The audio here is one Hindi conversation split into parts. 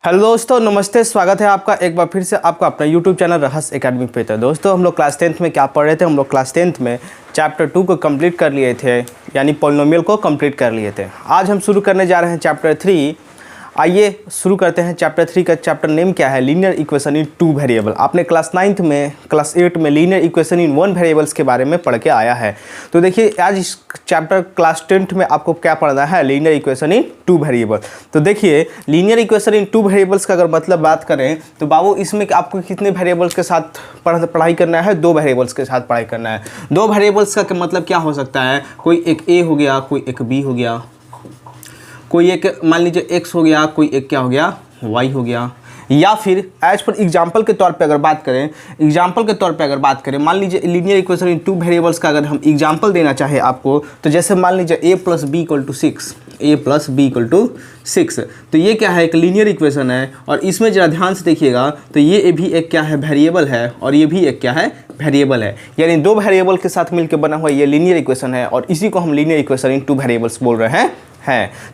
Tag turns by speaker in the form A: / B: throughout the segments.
A: हेलो दोस्तों, नमस्ते। स्वागत है आपका एक बार फिर से आपका अपना यूट्यूब चैनल रहस्य एकेडमी पे। तो दोस्तों, हम लोग क्लास 10th में क्या पढ़ रहे थे? हम लोग क्लास 10th में चैप्टर 2 को कंप्लीट कर लिए थे, यानी पॉलिनोमियल को कंप्लीट कर लिए थे। आज हम शुरू करने जा रहे हैं चैप्टर 3। आइए शुरू करते हैं चैप्टर 3 का। चैप्टर नेम क्या है? Linear equation in 2 variable. आपने क्लास 9th में, क्लास 8 में लीनियर इक्वेशन इन 1 वेरिएबल्स के बारे में पढ़ के आया है। तो देखिए, आज इस चैप्टर क्लास 10th में आपको क्या पढ़ना है? Linear equation in 2 variable. तो देखिए, लीनियर इक्वेशन इन 2 वेरिएबल्स का अगर मतलब बात करें तो बाबू, इसमें आपको कितने वेरिएबल्स के साथ पढ़ाई करना है? 2 वेरिएबल्स के साथ पढ़ाई करना है। 2 वेरिएबल्स का मतलब क्या हो सकता है? कोई एक a हो गया, कोई एक b हो गया, कोई एक मान लीजिए x हो गया, कोई एक क्या हो गया, y हो गया। या फिर एज पर एग्जाम्पल के तौर पे अगर बात करें, मान लीजिए लीनियर इक्वेशन इन 2 वेरिएबल्स का अगर हम एग्जाम्पल देना चाहे आपको, तो जैसे मान लीजिए a + b = 6, a + b = 6। तो ये क्या है? एक लीनियर इक्वेशन है। और इसमें जरा ध्यान से देखिएगा तो ये भी एक क्या है? वेरिएबल है। और ये भी एक क्या है? वेरिएबल है। यानी 2 वेरिएबल के साथ मिलकर बना हुआ ये लीनियर इक्वेशन है, और इसी को हम लीनियर इक्वेशन इन 2 वेरिएबल्स बोल रहे हैं।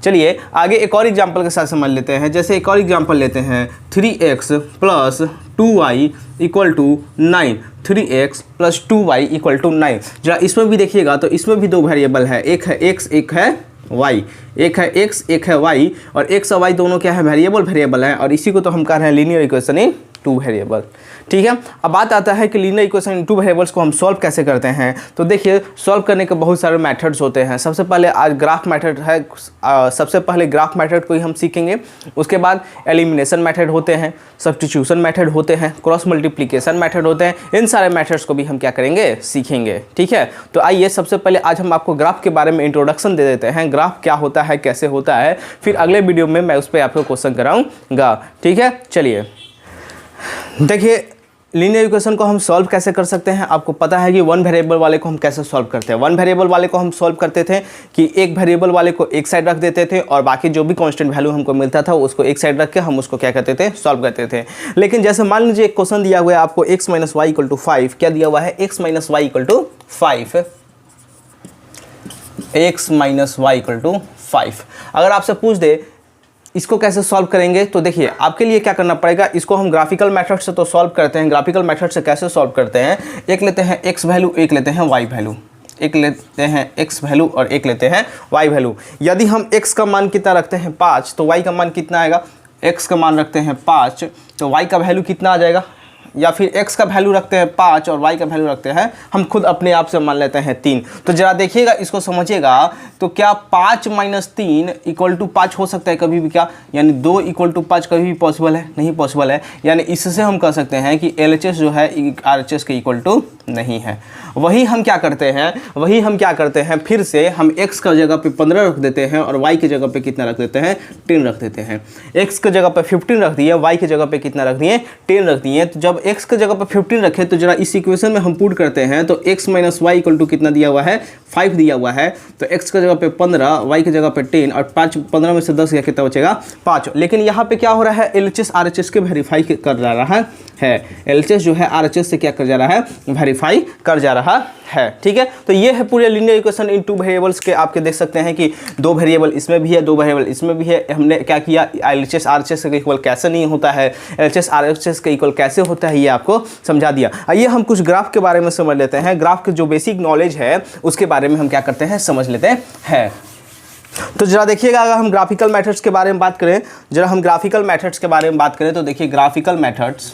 A: चलिए आगे एक और एग्जांपल के साथ समझ लेते हैं। जैसे एक और एग्जांपल लेते हैं, 3x + 2y = 9। 3x + 2y = 9। जरा इसमें भी देखिएगा तो इसमें भी 2 वेरिएबल है, एक है x, एक है y। एक है x, एक है y, और x और y दोनों क्या है? वेरिएबल है। और इसी को तो हम कह रहे हैं लीनियर इक्वेशन इन 2 वेरिएबल। ठीक है। अब बात आता है कि लीनियर इक्वेशन इन 2 वेरिएबल्स को हम सॉल्व कैसे करते हैं। तो देखिए, सॉल्व करने के बहुत सारे मेथड्स होते हैं। सबसे पहले आज ग्राफ मेथड है। सबसे पहले ग्राफ मेथड को ही हम सीखेंगे। उसके बाद एलिमिनेशन मेथड होते हैं, सब्स्टिट्यूशन मेथड होते हैं, क्रॉस मल्टीप्लिकेशन मेथड होते हैं। इन सारे मेथड्स को भी हम क्या करेंगे? सीखेंगे। ठीक है। तो आइए सबसे पहले आज हम आपको ग्राफ के बारे में इंट्रोडक्शन दे देते हैं। ग्राफ क्या होता है, कैसे होता है, फिर अगले वीडियो में मैं उस पर आपको क्वेश्चन कराऊंगा। ठीक है। चलिए देखिए, लीनियर इक्वेशन को हम सॉल्व कैसे कर सकते हैं। आपको पता है कि 1 वेरिएबल वाले को हम कैसे सॉल्व करते हैं। 1 वेरिएबल वाले को हम सॉल्व करते थे कि एक वेरिएबल वाले को एक साइड रख देते थे, और बाकी जो भी कांस्टेंट वैल्यू हमको मिलता था उसको एक साइड रख के हम उसको क्या करते थे? सॉल्व करते थे। लेकिन जैसे मान लीजिए एक क्वेश्चन दिया हुआ है आपको, x - y = 5। क्या दिया हुआ है? x - y = 5। x - y = 5। अगर आपसे पूछ दे इसको कैसे सॉल्व करेंगे, तो देखिए आपके लिए क्या करना पड़ेगा। इसको हम ग्राफिकल मेथड से तो सॉल्व करते हैं। ग्राफिकल मेथड से कैसे सॉल्व करते हैं? एक लेते हैं x वैल्यू, एक लेते हैं y वैल्यू। एक लेते हैं x वैल्यू और एक लेते हैं y वैल्यू। यदि हम x का मान कितना रखते हैं 5, तो y का मान कितना आएगा? x का मान रखते हैं 5, तो y का वैल्यू कितना आ जाएगा? या फिर x का वैल्यू रखते हैं 5 और y का वैल्यू रखते हैं, हम खुद अपने आप से मान लेते हैं 3। तो जरा देखिएगा, इसको समझिएगा। तो क्या 5 - 3 = 5 हो सकता है कभी भी? क्या यानी 2 = 5 कभी भी पॉसिबल है? नहीं पॉसिबल है। यानी इससे हम कह सकते हैं कि LHS जो है RHS के इक्वल टू नहीं है। वही हम क्या करते हैं, फिर से हम x का जगह पे 15 रख देते हैं, और y की जगह पे कितना रख देते हैं? 10 रख देते हैं। x की जगह पे 15 रख दिए, y की जगह पे कितना रख दिए? 10 रख दिए। तो जब x की जगह पे 15 रखे, तो जरा इस इक्वेशन में हम पुट करते हैं, तो x - y = कितना दिया हुआ है? 5 दिया हुआ है। तो x की जगह पे 15, y की जगह पे 10, और 5 15 में से 10 गया, कितना बचेगा? 5। लेकिन यहाँ पे क्या हो रहा है? LHS RHS के वेरीफाई कर जा रहा है। LHS जो है RHS से क्या कर जा रहा है? वेरीफाई कर जा रहा है। ठीक है। तो ये है पूरे लीनियर इक्वेशन इन 2 वेरिएबल्स के। आपके देख सकते हैं कि 2 वेरिएबल इसमें भी है, 2 वेरिएबल इसमें भी है। हमने क्या किया? LHS RHS के इक्वल कैसे नहीं होता है, LHS RHS के इक्वल कैसे होता है, ये आपको समझा दिया। आइए हम कुछ ग्राफ के बारे में समझ लेते हैं। ग्राफ के जो बेसिक नॉलेज है उसके बारे में हम क्या करते हैं? समझ लेते हैं। तो जरा देखिएगा, अगर हम ग्राफिकल मेथड्स के बारे में बात करें, तो देखिए ग्राफिकल मेथड्स,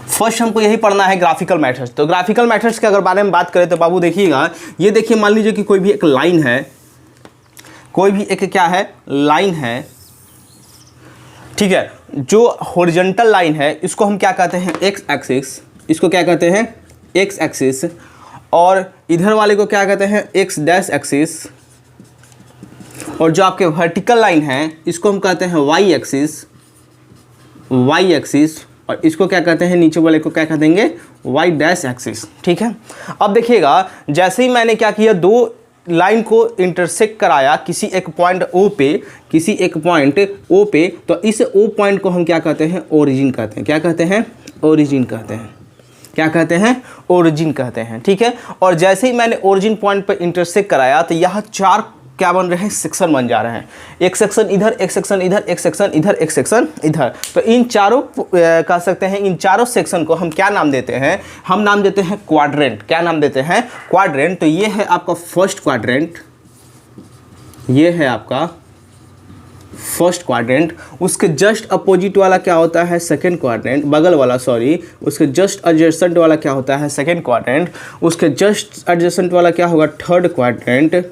A: फर्स्ट हमको यही पढ़ना है, ग्राफिकल मेथड्स। तो ग्राफिकल मेथड्स के अगर बारे में बात करें तो बाबू देखिएगा, ये देखिए मान लीजिए कि कोई भी एक लाइन है, कोई भी एक क्या है? लाइन है। ठीक है। जो हॉरिजॉन्टल लाइन है इसको हम क्या कहते हैं? x axis. इसको क्या कहते हैं? x axis. और इधर वाले को क्या कहते हैं? x' axis. और जो आपके वर्टिकल लाइन है इसको हम कहते हैं y एक्सिस। और इसको क्या कहते हैं? नीचे वाले को क्या कह देंगे? y' axis. ठीक है। अब देखिएगा, जैसे ही मैंने क्या किया, 2 लाइन को इंटरसेक्ट कराया किसी एक पॉइंट O पे, तो इस O पॉइंट को हम क्या कहते हैं? ओरिजिन कहते हैं। क्या कहते हैं? ओरिजिन कहते हैं। क्या कहते हैं? ओरिजिन कहते हैं। ठीक है। और जैसे ही मैंने ओरिजिन पॉइंट पर इंटरसेक्ट कराया, तो यहाँ 4 क्या बन रहे हैं, सेक्शन बन जा रहे हैं। एक सेक्शन इधर, एक सेक्शन इधर, एक सेक्शन इधर, एक सेक्शन इधर। तो इन चारों कह सकते हैं, इन चारों सेक्शन को हम क्या नाम देते हैं, हम नाम देते हैं क्वाड्रेंट। क्या नाम देते हैं, क्वाड्रेंट। तो ये है आपका फर्स्ट क्वाड्रेंट, ये है आपका फर्स्ट क्वाड्रेंट। उसके जस्ट अपोजिट वाला क्या होता है, सेकंड क्वाड्रेंट। बगल वाला, सॉरी, उसके जस्ट एडजेसेंट वाला क्या होता है, सेकंड क्वाड्रेंट। उसके जस्ट एडजेसेंट वाला क्या होगा, थर्ड क्वाड्रेंट।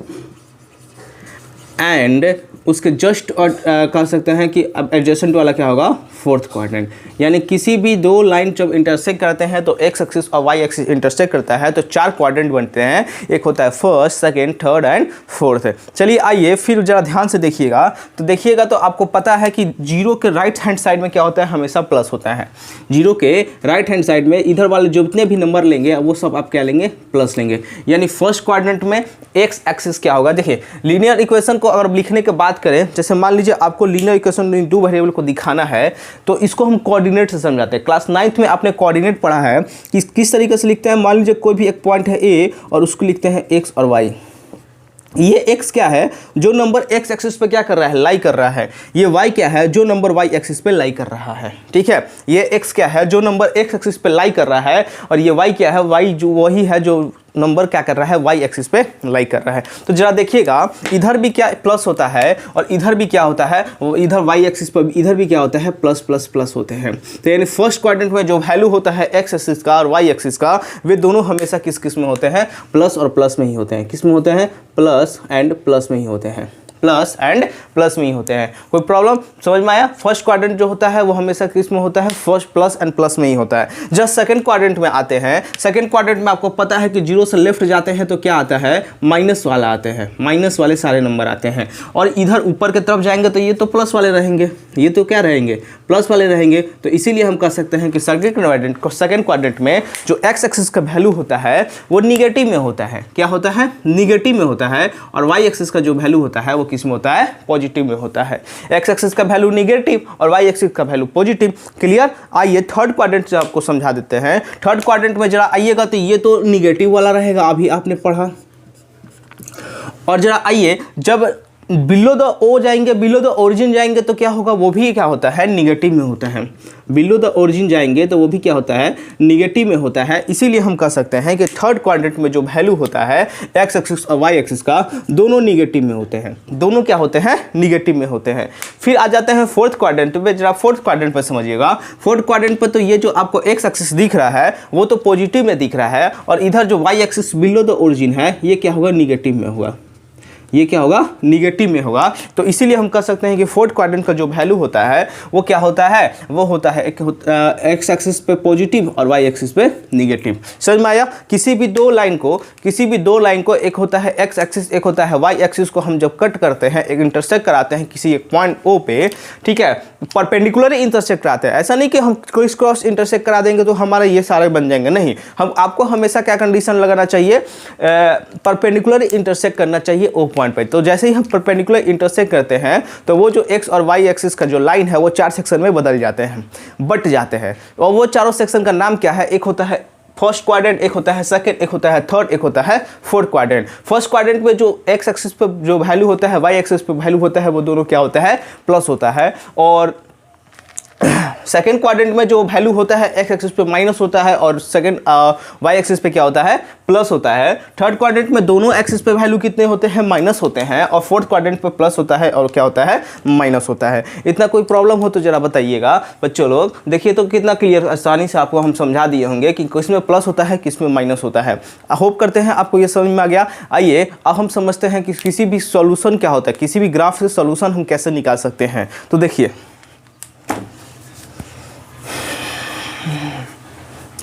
A: एंड उसके जस्ट कह सकते हैं कि अब एडजेसेंट वाला क्या होगा, फोर्थ क्वाड्रेंट। यानी किसी भी दो लाइन जब इंटरसेक्ट करते हैं तो एक्स एक्सिस और वाई एक्सिस इंटरसेक्ट करता है तो चार क्वाड्रेंट बनते हैं। एक होता है first, second, third and fourth. चलिए आइए फिर जरा ध्यान से देखिएगा। तो देखिएगा तो आपको पता है कि जीरो के राइट हैंड साइड में क्या होता है, हमेशा प्लस होता है। जीरो के राइट हैंड साइड में इधर वाले जो जितने भी नंबर लेंगे वो सब आप क्या लेंगे, प्लस लेंगे। यानी फर्स्ट क्वाड्रेंट में एक्स एक्सिस क्या होगा, देखिए लीनियर इक्वेशन को अगर लिखने के बात करें, जैसे मान लीजिए आपको लीनियर इक्वेशन इन दो वेरिएबल को दिखाना है तो इसको हम कोऑर्डिनेट से समझाते हैं। क्लास 9th में आपने कोऑर्डिनेट पढ़ा है कि किस तरीके से लिखते हैं। मान लीजिए कोई भी एक पॉइंट है ए और उसको लिखते हैं एक्स और वाई। ये x क्या है, जो नंबर x एक्सिस पे क्या कर रहा है, लाई कर रहा है। ये y क्या है, जो नंबर y एक्सिस पे लाई कर रहा है। ठीक है, ये x क्या है, जो नंबर x एक्सिस पे लाई कर रहा है। और ये y क्या है, y जो वही है जो नंबर क्या कर रहा है, y एक्सिस पे लाई कर रहा है। तो जरा देखिएगा, इधर भी क्या प्लस होता है और इधर भी क्या होता है, इधर y एक्सिस पर इधर भी क्या होता है, प्लस प्लस प्लस होते हैं। तो यानी फर्स्ट क्वाड्रेंट में जो वैल्यू होता है x एक्सिस का और y एक्सिस का, वे दोनों हमेशा किस में होते हैं, प्लस और प्लस में ही होते हैं। किस में होते हैं, प्लस एंड प्लस में ही होते हैं, प्लस एंड प्लस में ही होते हैं। कोई प्रॉब्लम समझ में आया। फर्स्ट क्वाड्रेंट जो होता है वो हमेशा किस में होता है, फर्स्ट प्लस एंड प्लस में ही होता है। जब सेकंड क्वाड्रेंट में आते हैं, सेकंड क्वाड्रेंट में आपको पता है कि जीरो से लेफ्ट जाते हैं तो क्या आता है, माइनस वाला आते हैं, माइनस वाले सारे नंबर आते हैं। और इधर ऊपर की तरफ जाएंगे तो ये तो प्लस वाले रहेंगे, ये तो क्या रहेंगे, प्लस वाले रहेंगे। तो इसीलिए हम कह सकते हैं कि सेकंड क्वाड्रेंट में जो एक्स एक्सिस का वैल्यू होता है वो निगेटिव में होता है। क्या होता है, निगेटिव में होता है। और वाई एक्सिस का जो वैल्यू होता है वो किस में होता है, पॉजिटिव में होता है। एक्स एक्सिस का वैल्यू निगेटिव और वाई एक्सिस का वैल्यू पॉजिटिव। क्लियर। आइए थर्ड क्वाड्रेंट से आपको समझा देते हैं। थर्ड क्वाड्रेंट में जरा आइएगा तो ये तो निगेटिव वाला रहेगा, अभी आपने पढ़ा। और जरा आइए जब बिलो द ओ जाएंगे, बिलो द ओरिजिन जाएंगे तो क्या होगा, वो भी क्या होता है, निगेटिव में होता है। बिलो द ओरिजिन जाएंगे तो वो भी क्या होता है, निगेटिव में होता है। इसीलिए हम कह सकते हैं कि थर्ड क्वाड्रेंट में जो वैल्यू होता है एक्स एक्सिस और वाई एक्सिस का, दोनों निगेटिव में होते हैं। दोनों क्या होते हैं, निगेटिव में होते हैं। फिर आ जाते हैं फोर्थ क्वाड्रेंट पे। जरा फोर्थ क्वाड्रेंट पर समझिएगा। फोर्थ क्वाड्रेंट पर तो ये जो आपको एक्स एक्सिस दिख रहा है वो तो पॉजिटिव में दिख रहा है, और इधर जो y axis below the origin है ये क्या होगा, निगेटिव में होगा। ये क्या होगा, निगेटिव में होगा। तो इसीलिए हम कह सकते हैं कि फोर्थ क्वाड्रेंट का जो वैल्यू होता है वो क्या होता है, वो होता है एक्स एक्सिस पे पॉजिटिव और वाई एक्सिस पे निगेटिव। समझ में आया। किसी भी दो लाइन को एक होता है एक्स एक्सिस, एक होता है वाई एक्सिस को हम जब कट करते हैं, एक इंटरसेक्ट कराते हैं किसी एक पॉइंट ओ पे, ठीक है, परपेंडिकुलर इंटरसेक्ट कराते हैं। ऐसा नहीं कि हम क्रिस क्रॉस इंटरसेक्ट करा देंगे तो हमारे ये सारे बन जाएंगे, नहीं। हम आपको हमेशा क्या कंडीशन लगाना चाहिए, परपेंडिकुलर इंटरसेक्ट करना चाहिए ओ पॉइंट पे। तो जैसे ही हम परपेंडिकुलर इंटरसेक्ट करते हैं तो वो जो एक्स और वाई एक्सिस का जो लाइन है वो चार सेक्शन में बदल जाते हैं, बट जाते हैं। और वो चारों सेक्शन का नाम क्या है, एक होता है फर्स्ट क्वाड्रेंट, एक होता है सेकंड, एक होता है थर्ड, एक होता है फोर्थ क्वाड्रेंट। फर्स्ट क्वाड्रेंट में जो एक्स एक्सिस पे जो वैल्यू होता है, वाई एक्सिस पे वैल्यू होता है, वो दोनों क्या होता है, प्लस होता है। और सेकेंड क्वाड्रेंट में जो वैल्यू होता है एक्स एक्सिस पे माइनस होता है और सेकेंड वाई एक्सिस पे क्या होता है, प्लस होता है। थर्ड क्वाड्रेंट में दोनों एक्सिस पे वैल्यू कितने होते हैं, माइनस होते हैं। और फोर्थ क्वाड्रेंट पे प्लस होता है और क्या होता है, माइनस होता है। इतना कोई प्रॉब्लम हो तो जरा बताइएगा बच्चों लोग। देखिए तो कितना क्लियर, आसानी से आपको हम समझा दिए होंगे कि किस में प्लस होता है, किस में माइनस होता है। होप करते हैं आपको ये समझ में आ गया। आइए अब हम समझते हैं कि किसी भी सॉल्यूशन क्या होता है, किसी भी ग्राफ से सॉल्यूशन हम कैसे निकाल सकते हैं। तो देखिए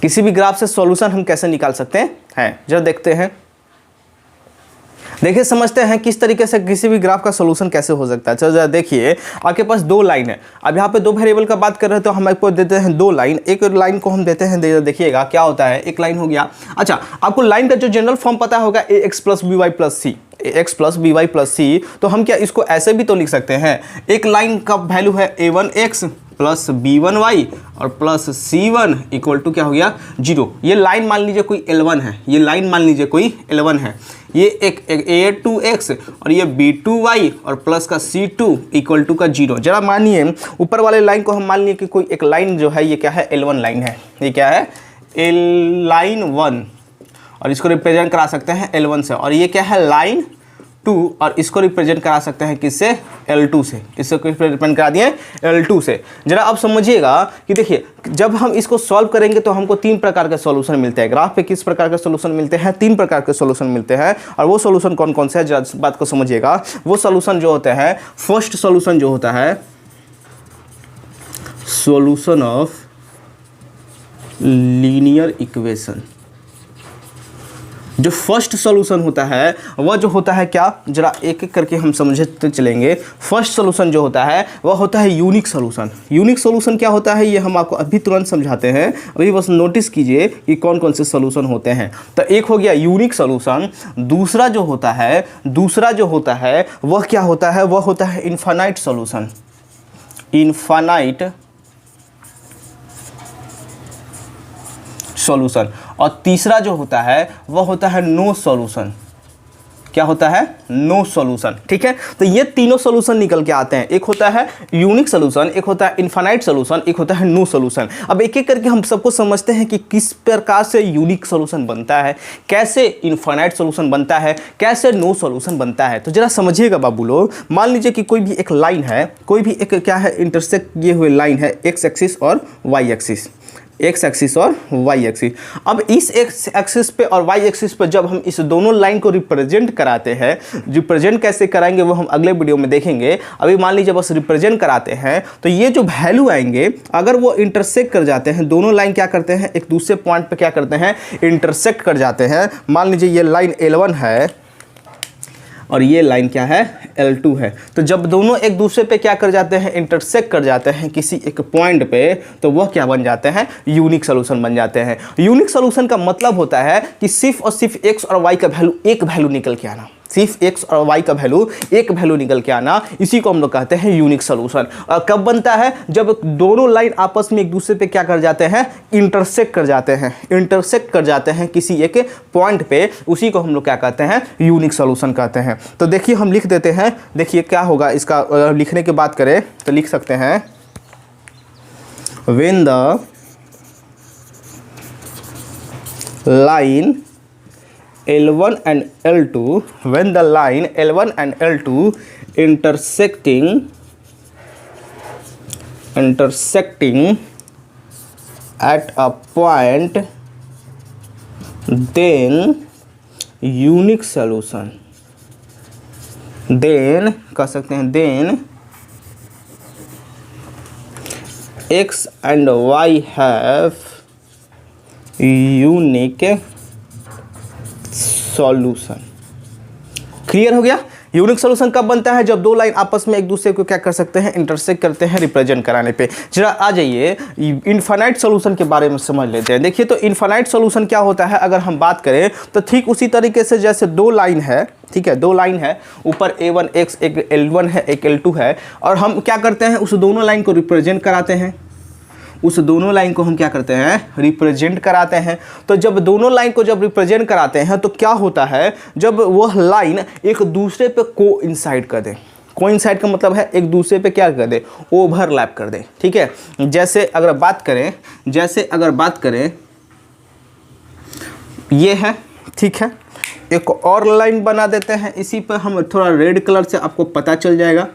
A: किसी भी ग्राफ से सॉल्यूशन हम कैसे निकाल सकते हैं, जरा देखते हैं। देखिए समझते हैं किस तरीके से किसी भी ग्राफ का सॉल्यूशन कैसे हो सकता है। चलो जरा देखिए, आपके पास दो लाइन है। अब यहाँ पे दो वेरिएबल का बात कर रहे हैं तो हम आपको देते हैं दो लाइन। एक लाइन को हम देते हैं, देखिएगा क्या होता है, एक लाइन हो गया। अच्छा, आपको लाइन का जो जनरल फॉर्म पता होगा, a x plus b y plus c, x plus b y plus c. तो हम क्या इसको ऐसे भी तो लिख सकते हैं, एक लाइन का वैल्यू है a1x प्लस b1y और प्लस C1 इक्वल टू क्या हो गया 0। ये लाइन मान लीजिए कोई L1 है, ये लाइन मान लीजिए कोई L1 है, ये एक A2x और ये B2y और प्लस का C2 इक्वल टू का 0। जरा मानिए ऊपर वाले लाइन को हम मान लिए कि कोई एक लाइन जो है ये क्या है L1 लाइन है, ये क्या है लाइन 1 और इसको रिप्रेजेंट करा सकते हैं L1 से, और ये क्या है लाइन 2 और इसको रिप्रेजेंट करा सकते हैं किससे L2 से, इसको रिप्रेजेंट करा दिए L2 से। जरा अब समझिएगा कि देखिए जब हम इसको सॉल्व करेंगे तो हमको 3 प्रकार के सॉल्यूशन मिलते हैं। ग्राफ पे किस प्रकार के सॉल्यूशन मिलते हैं, 3 प्रकार के सॉल्यूशन मिलते हैं। और वो सॉल्यूशन कौन कौन से है जरा बात को समझिएगा। वो सॉल्यूशन जो होते हैं, फर्स्ट सॉल्यूशन जो होता है सॉल्यूशन ऑफ लीनियर इक्वेशन, जो फर्स्ट सॉल्यूशन होता है वह जो होता है क्या, जरा एक एक करके हम समझते चलेंगे। फर्स्ट सॉल्यूशन जो होता है वह होता है यूनिक सॉल्यूशन। यूनिक सॉल्यूशन क्या होता है ये हम आपको अभी तुरंत समझाते हैं, अभी बस नोटिस कीजिए कि कौन कौन से सॉल्यूशन होते हैं। तो एक हो गया यूनिक सॉल्यूशन। दूसरा जो होता है वह क्या होता है, वह होता है इनफाइनाइट सॉल्यूशन। Infinite solution. और तीसरा जो होता है वह होता है नो सॉल्यूशन। क्या होता है, नो सॉल्यूशन। ठीक है, तो ये तीनों सॉल्यूशन निकल के आते हैं। एक होता है यूनिक सॉल्यूशन, एक होता है इनफाइनाइट सॉल्यूशन, एक होता है नो सॉल्यूशन। अब एक एक करके हम सबको समझते हैं कि किस प्रकार से यूनिक सॉल्यूशन बनता है, कैसे इनफाइनाइट सॉल्यूशन बनता है, कैसे नो सॉल्यूशन बनता है। तो जरा समझिएगा बाबू लोग, मान लीजिए कि कोई भी एक लाइन है, कोई भी एक क्या है इंटरसेक्ट किए हुए लाइन है, एक्स एक्सिस और वाई एक्सिस, एक्स एक्सिस और वाई एक्सिस। अब इस एक्स एक्सिस पे और वाई एक्सिस पे जब हम इस दोनों लाइन को रिप्रेजेंट कराते हैं, रिप्रेजेंट कैसे कराएंगे वो हम अगले वीडियो में देखेंगे। अभी मान लीजिए बस रिप्रेजेंट कराते हैं तो ये जो वैल्यू आएंगे अगर वो इंटरसेक्ट कर जाते हैं, दोनों लाइन क्या करते हैं एक दूसरे पॉइंट पे क्या करते हैं इंटरसेक्ट कर जाते हैं। मान लीजिए ये लाइन L1 है और ये लाइन क्या है L2 है, तो जब दोनों एक दूसरे पे क्या कर जाते हैं इंटरसेक्ट कर जाते हैं किसी एक पॉइंट पे, तो वह क्या बन जाते हैं यूनिक सॉल्यूशन बन जाते हैं। यूनिक सॉल्यूशन का मतलब होता है कि सिर्फ और सिर्फ x और y का वैल्यू एक वैल्यू निकल के आना, सिर्फ x और y का वैल्यू एक वैल्यू निकल के आना, इसी को हम लोग कहते हैं यूनिक सॉल्यूशन। और कब बनता है, जब दोनों लाइन आपस में एक दूसरे पे क्या कर जाते हैं इंटरसेक्ट कर जाते हैं, इंटरसेक्ट कर जाते हैं किसी एक पॉइंट पे, उसी को हम लोग क्या कहते हैं यूनिक सॉल्यूशन कहते हैं। तो देखिए हम लिख देते हैं, देखिए क्या होगा इसका लिखने की बात करें तो लिख सकते हैं when the line L1 and L2, when the line L1 and L2 intersecting at a point, then unique solution, then कह सकते हैं then x and y have unique solution. Clear हो गया। यूनिक सॉल्यूशन कब बनता है, जब दो लाइन आपस में एक दूसरे को क्या कर सकते हैं इंटरसेक्ट करते हैं रिप्रेजेंट कराने पे। जरा आ जाइए इनफाइनाइट सॉल्यूशन के बारे में समझ लेते हैं। देखिए तो इनफाइनाइट सॉल्यूशन क्या होता है, अगर हम बात करें तो ठीक उसी तरीके से जैसे दो लाइन है, ठीक है दो लाइन है, ऊपर A1x एक L1 है एक L2 है, और हम क्या करते हैं उस दोनों लाइन को रिप्रेजेंट कराते हैं, उस दोनों लाइन को हम क्या करते हैं रिप्रेजेंट कराते हैं। तो जब दोनों लाइन को जब रिप्रेजेंट कराते हैं तो क्या होता है, जब वह लाइन एक दूसरे पे कोइंसाइड कर दे, कोइंसाइड का मतलब है एक दूसरे पे क्या कर दे ओवरलैप कर दे। ठीक है, जैसे अगर बात करें ये है, ठीक है, एक और लाइन बना देते हैं, इसी पर हम थोड़ा रेड कलर से आपको पता चल जाएगा।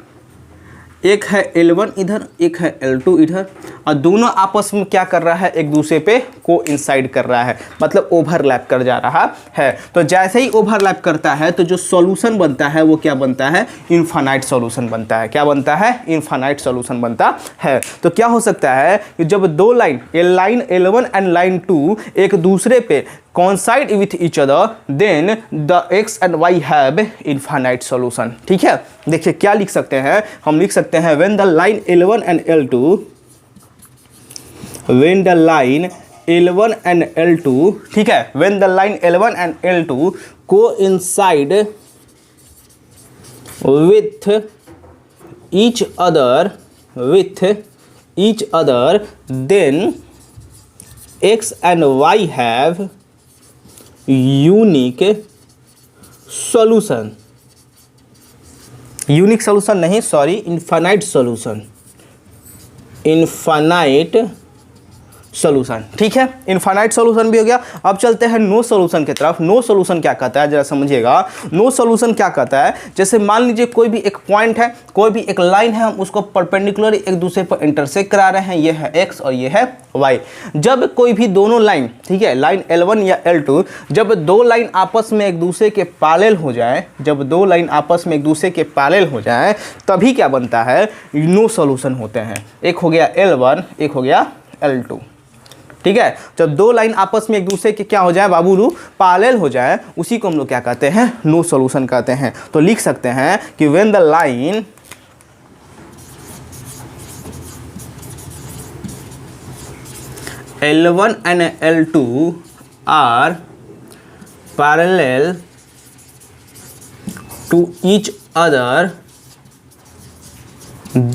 A: एक है L1 इधर, एक है L2 इधर, और दोनों आपस में क्या कर रहा है एक दूसरे पे कोइंसाइड कर रहा है, मतलब ओवरलैप कर जा रहा है। तो जैसे ही ओवरलैप करता है तो जो सॉल्यूशन बनता है वो क्या बनता है इनफाइनाइट सॉल्यूशन बनता है। क्या बनता है इनफाइनाइट सॉल्यूशन बनता है। तो क्या हो सकता है कि जब दो लाइन L1 एंड लाइन 2 एक दूसरे पे coincide with each other, then the x and y have infinite solution। ठीक है, देखिए क्या लिख सकते हैं, हम लिख सकते हैं when the line L1 and L2, when the line L1 and L2, ठीक है, when the line L1 and L2 coincide with each other each other, then x and y have unique solution. Unique solution नहीं, sorry, infinite solution, infinite solution. ठीक है, इनफाइनाइट सोल्यूशन भी हो गया। अब चलते हैं नो सोल्यूशन की तरफ। नो सोल्यूशन क्या कहता है, जरा समझिएगा। नो सोल्यूशन क्या कहता है, जैसे मान लीजिए कोई भी एक पॉइंट है, कोई भी एक लाइन है, हम उसको परपेंडिकुलर एक दूसरे पर इंटरसेक्ट करा रहे हैं, ये है एक्स और ये है वाई। जब कोई भी दोनों लाइन, ठीक है, लाइन L1 या L2, जब दो लाइन आपस में एक दूसरे के पैरेलल हो जाए, जब दो लाइन आपस में एक दूसरे के पैरेलल हो जाए, तभी क्या बनता है, नो सोल्यूशन होते हैं। एक हो गया L1, एक हो गया L2। ठीक है, जब दो लाइन आपस में एक दूसरे के क्या हो जाए बाबूलू, पैरेलल हो जाए, उसी को हम लोग क्या कहते हैं, नो सॉल्यूशन कहते हैं। तो लिख सकते हैं कि when the line L1 and L2 are parallel to each other,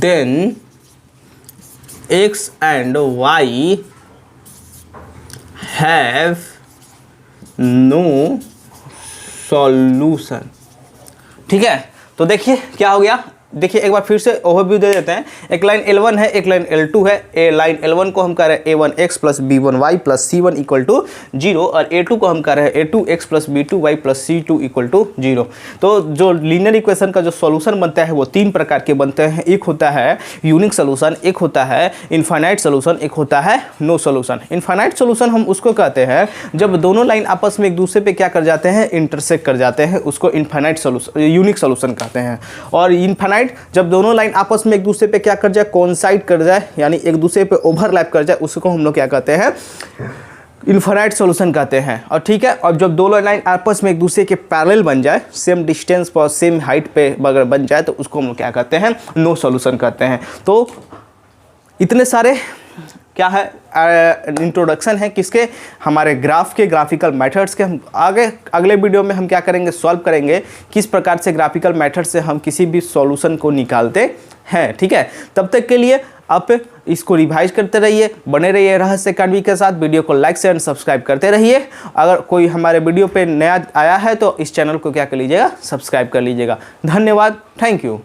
A: then x and y have no solution। ठीक है, तो देखिए क्या हो गया, देखिए एक बार फिर से ओवरव्यू दे देते हैं। एक लाइन L1 है, एक लाइन L2 है। ए लाइन L1 को हम कह रहे हैं A1x plus B1y plus C1 equal to 0, और A2 को हम कह रहे हैं A2x plus B2y plus C2 equal to 0। तो जो लीनियर इक्वेशन का जो सॉल्यूशन बनता है वो तीन प्रकार के बनते हैं। एक होता है यूनिक सोल्यूशन, एक होता है इनफाइनाइट सोल्यूशन, एक होता है नो सोल्यूशन। इनफाइनाइट सोल्यूशन हम उसको कहते हैं जब दोनों लाइन आपस में एक दूसरे पे क्या कर जाते हैं, इंटरसेक्ट कर जाते हैं, उसको इनफाइनाइट सोल्यूशन, यूनिक सोल्यूशन कहते हैं। और इनफाइनाइट जब दोनों लाइन आपस में एक दूसरे पे क्या कर जाए, कोइंसाइड कर जाए, यानी एक दूसरे पे ओवरलैप कर जाए, उसको हम लोग क्या कहते हैं, इनफाइनाइट सॉल्यूशन कहते हैं। और ठीक है, और जब दोनों लाइन आपस में एक दूसरे के पैरेलल बन जाए, सेम डिस्टेंस पर सेम हाइट पे अगर बन जाए, तो उसको हम लोग क्या कहते हैं, नो सॉल्यूशन कहते हैं। तो इतने सारे क्या है इंट्रोडक्शन है किसके, हमारे ग्राफ के, ग्राफिकल मेथड्स के। हम आगे अगले वीडियो में हम क्या करेंगे, सॉल्व करेंगे किस प्रकार से ग्राफिकल मेथड से हम किसी भी सॉल्यूशन को निकालते हैं। ठीक है, तब तक के लिए आप इसको रिवाइज करते रहिए, बने रहिए रहस्य अकेडमी के साथ। वीडियो को लाइक शेयर एंड सब्सक्राइब करते रहिए। अगर कोई हमारे वीडियो पे नया आया है तो इस चैनल को क्या कर लीजिएगा, सब्सक्राइब कर लीजिएगा। धन्यवाद, थैंक यू।